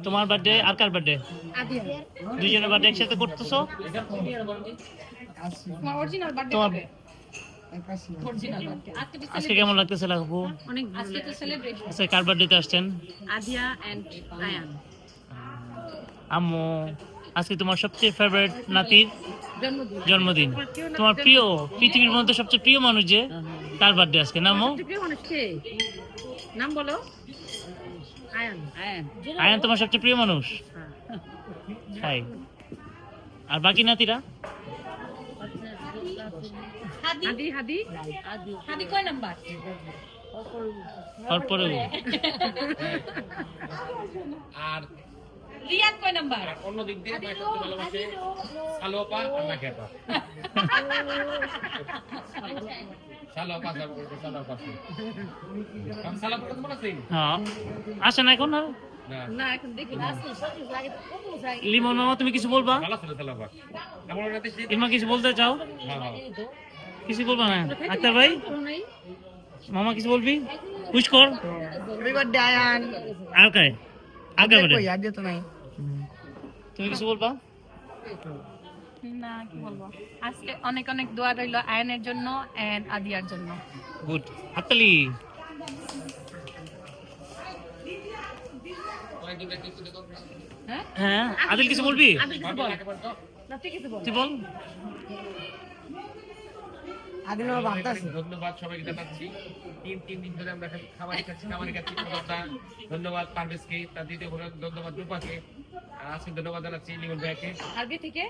তোমার বার্থডে আর কার বার্থডে? দুইজনের বার্থডে একসাথে করতেছো? তোমার আজকে কেমন লাগতেছে লাখু? অনেক আজকে তো সেলিব্রেশন। আজকে কার বার্থডেতে আসছেন? আদিয়া এন্ড আয়ান। আম্মু, আজকে তোমার সবচেয়ে ফেভারিট নাতির জন্মদিন। তোমার প্রিয়, পৃথিবীর মধ্যে সবচেয়ে প্রিয় মানুষ যে, তার বার্থডে আজকে। নাম প্রিয় মানুষ কে? নাম বলো। আয়ান। আয়ান। আয়ান তোমার সবচেয়ে প্রিয় মানুষ? তাই। আর বাকি নাতিরা? হাদি হাদি হাদি কয় নাম্বার? তারপরে আর রিয়াদ কয় নাম্বার? অন্য দিক দিয়ে আমার সবচেয়ে ভালোবাসে সালোপা আর নাকেপা। সালোপা সালোপা কাম সালোপা তো মনে আছে? হ্যাঁ, আসে না এখন আর? না এখন দেখি লিমন মামা, তুমি কিছু বলবা? ভালো ছিল সালোপা। আমার রাতে ইমা কিছু বলতে চাও? হ্যাঁ হ্যাঁ কিছু বলবা না? আক্তার ভাই, মামা কিছু বলবি? উইশ কর। Happy birthday Ayaan. আর কায়? আগে বলে। কই আদিয়া তো নাই। তুমি কিছু বলবা? না কি বলবো, আজকে অনেক অনেক দোয়া রইল আয়নের জন্য এন্ড আদিয়ার জন্য। গুড, হাততালি। হ্যাঁ, আদিল কিছু বলবি? আদিল কিছু বল। না তুই কিছু বল। তুই বল। আদিল আমার বার্তা আছে। ধন্যবাদ সবাইকে জানাচ্ছি। তিন দিন ধরে আমরা খাবারই খাচ্ছি। ধন্যবাদ পারভেজকে, তার দ্বিতীয় ধন্যবাদ রূপাকে, আজকে ধন্যবাদ জানাচ্ছি লিমন ভাইকে। আরবি থেকে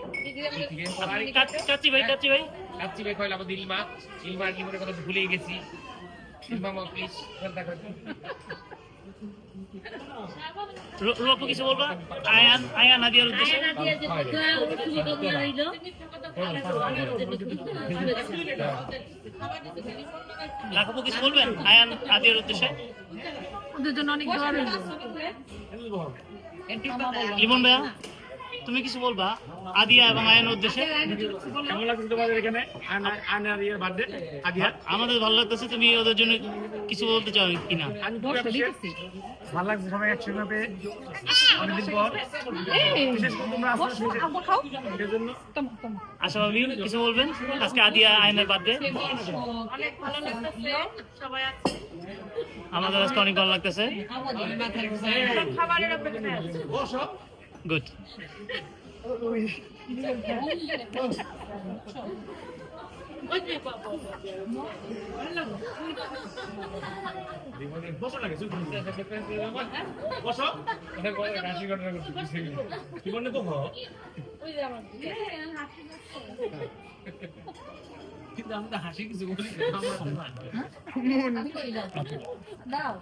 কাচ্চি ভাই কাচ্চি ভাই কইল আমাদের ইলমা লিমনের কথা ভুলেই গেছি। ইলমা মা প্লিজ খেয়াল রাখবেন। রূপা কিছু বলবা? আয়ান আদিয়ার উদ্দেশ্যে। লাখবু কিছু বলবেন আয়ান আদিয়ার উদ্দেশ্যে? ওদের জন্য অনেক দোয়া রইল। লিমন ভাইয়া, তুমি কিছু বলবা আদিয়া এবং আয়ানের উদ্দেশ্যে? কেমন লাগছে তোমাদের এখানে আয়নার ইয়ের বার্থডে আদিয়া? আমাদের ভালো লাগতেছে। তুমি ওদের জন্য কিছু বলতে চাও কিনা? ভালো লাগছে সবাই একসঙ্গে পেয়ে অনেকদিন পর। বিশেষ করে তোমরা আশা ভাবি কিছু বলবেন আজকে আদিয়া আয়নের বার্থডে? অনেক ভালো লাগতেছে, সবাই আছে। আমাদের আজকে অনেক ভালো লাগতেছে। খাবারের অপেক্ষায় আছে। গুড। বসো লাগে বসো রাশি ঘটনা করতে জীবনে তো কিন্তু আমি তো হাসি কিছু বলি দাও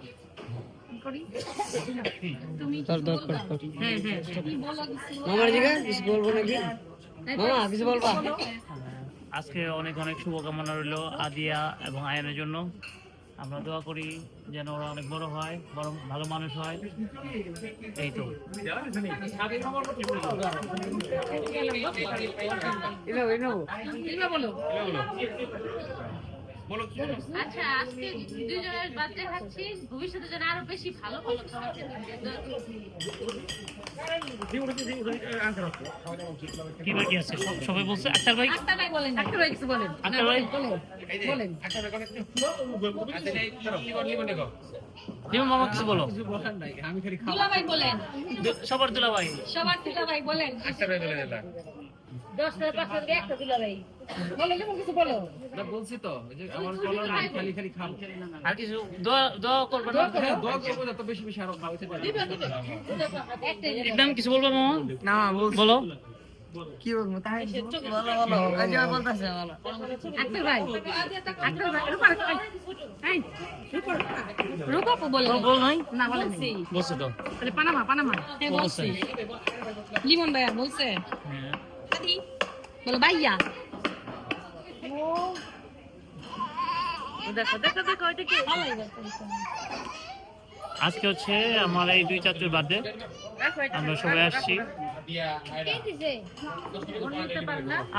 তুমি মামার দিকে কিছু বলবো নাকি? মামা কিছু বলবা? আজকে অনেক অনেক শুভকামনা রইল আদিয়া এবং আয়ানের জন্য। আমরা দোয়া করি যেন ওরা অনেক বড় হয়, বড় ভালো মানুষ হয়। এই তো। আচ্ছা, আজকে দুজনের বার্থডে খাচ্ছি, ভবিষ্যতে যেন আরো বেশি ভালো ভালো খাবার খেতে কি বাকি আছে? সবাই বলছে। আক্তার ভাই বলেন। আক্তার ভাই কিছু বলেন। আক্তার ভাই বলেন। লিমন মামা কিছু বলো। দুলা ভাই বলেন। সবার দুলা ভাই। সবার দুলা ভাই বলেন। আচ্ছা ভাই বলে দিলাম 10টা 5টা দিয়ে একটা দুলা ভাই বলো। লিমন কিছু বলো। না বলছি তো যে আমার কলার খালি খাবো। আর কিছু দোয়া করবেন না? দোয়া করবো যত বেশি বেশি আরো খাওয়াতে পারি। একদম কিছু বলবো মামা? না বলো। কি বলবো? তাই বলো আদিয়া বলতাছে বলো। আক্তার ভাই রূপা রূপা বলো। বল নাই? না বলছি। বলছে তো। তাহলে পানামা হ্যাঁ বলছি। লিমন ভাইয়া বলছে। হ্যাঁ। বলো ভাইয়া। দেখো এটা কি? আজকে হচ্ছে আমার এই দুই চাচুর বার্থডে। আমরা সবাই আসছি।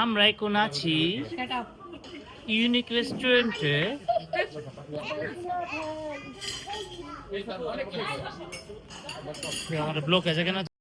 আমরা এখন আছি ইউনিক রেস্টুরেন্টে। আমাদের ব্লক আছে কেন